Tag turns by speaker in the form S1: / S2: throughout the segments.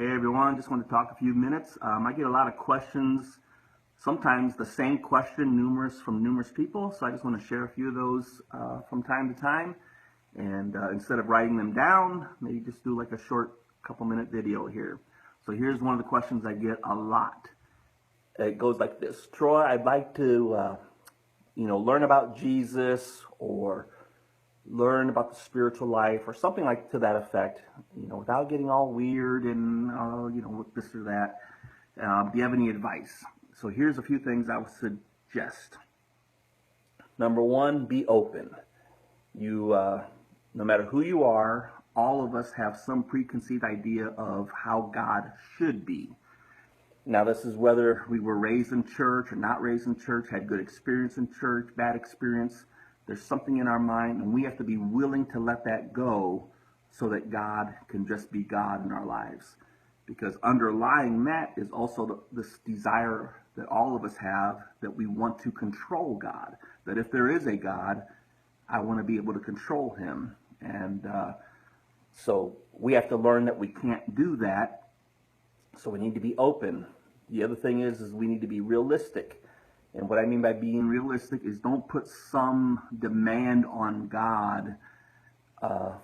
S1: Hey everyone, just want to talk a few minutes. I get a lot of questions, sometimes the same question from numerous people, so I just want to share a few of those from time to time. And instead of writing them down, maybe just do like a short couple-minute video here. So here's one of the questions I get a lot. It goes like this: Troy, I'd like to learn about Jesus, or learn about the spiritual life, or something like to that effect, without getting all weird and this or that. Do you have any advice? So here's a few things I would suggest. Number one, be open. No matter who you are, all of us have some preconceived idea of how God should be. Now, this is whether we were raised in church or not raised in church, had good experience in church, bad experience. There's something in our mind, and we have to be willing to let that go so that God can just be God in our lives. Because underlying that is also this desire that all of us have, that we want to control God. That if there is a God, I want to be able to control him. And so we have to learn that we can't do that. So we need to be open. The other thing is we need to be realistic. And what I mean by being realistic is don't put some demand on God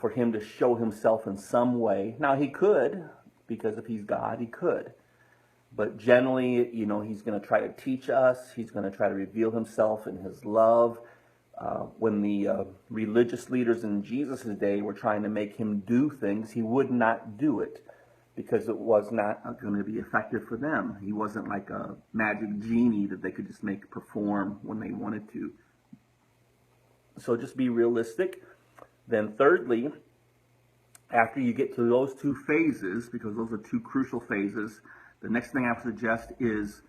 S1: for him to show himself in some way. Now, he could, because if he's God, he could. But generally, he's going to try to teach us. He's going to try to reveal himself in his love. When the religious leaders in Jesus' day were trying to make him do things, he would not do it, because it was not going to be effective for them. He wasn't like a magic genie that they could just make perform when they wanted to. So just be realistic. Then thirdly, after you get to those two phases, because those are two crucial phases, the next thing I would suggest is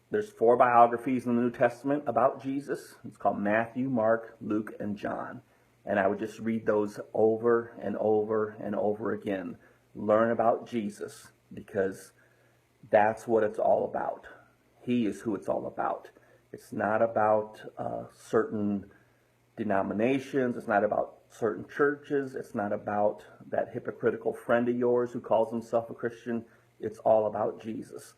S1: there's 4 biographies in the New Testament about Jesus. It's called Matthew, Mark, Luke, and John. And I would just read those over and over and over again. Learn about Jesus, because that's what it's all about. He is who it's all about. It's not about certain denominations. It's not about certain churches. It's not about that hypocritical friend of yours who calls himself a Christian. It's all about Jesus.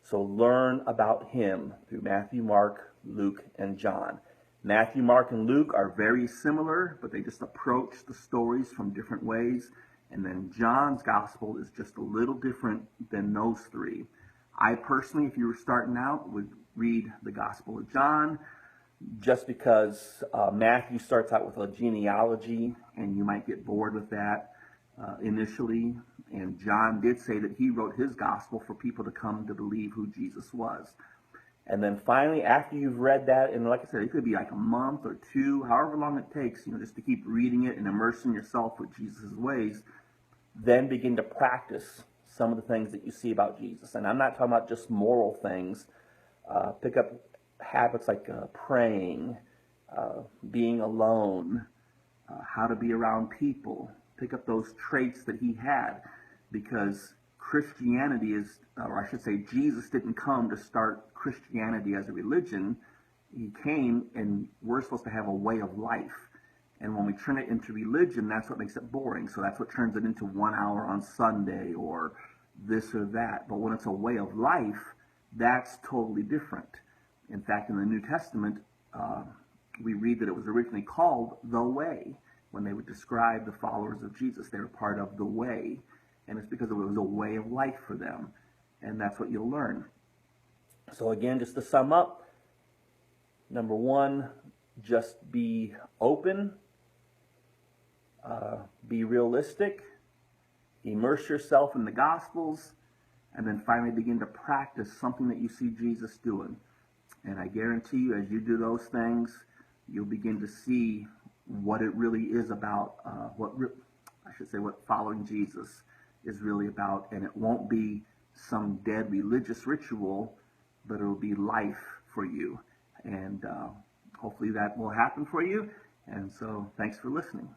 S1: So learn about him through Matthew, Mark, Luke, and John. Matthew, Mark, and Luke are very similar, but they just approach the stories from different ways. And then John's gospel is just a little different than those 3. I personally, if you were starting out, would read the Gospel of John, just because Matthew starts out with a genealogy, and you might get bored with that initially. And John did say that he wrote his gospel for people to come to believe who Jesus was. And then finally, after you've read that, and like I said, it could be like a month or 2, however long it takes, just to keep reading it and immersing yourself with Jesus' ways, then begin to practice some of the things that you see about Jesus. And I'm not talking about just moral things. Pick up habits like praying, being alone, how to be around people. Pick up those traits that he had, because Christianity is, or I should say, Jesus didn't come to start Christianity as a religion. He came, and we're supposed to have a way of life. And when we turn it into religion, that's what makes it boring. So that's what turns it into 1 hour on Sunday or this or that. But when it's a way of life, that's totally different. In fact, in the New Testament, we read that it was originally called the Way. When they would describe the followers of Jesus, they were part of the Way. And it's because it was a way of life for them. And that's what you'll learn. So again, just to sum up, number 1, just be open, be realistic, immerse yourself in the Gospels, and then finally begin to practice something that you see Jesus doing. And I guarantee you, as you do those things, you'll begin to see what it really is about, what following Jesus is really about. And it won't be some dead religious ritual, but it'll be life for you. And hopefully that will happen for you. And so thanks for listening.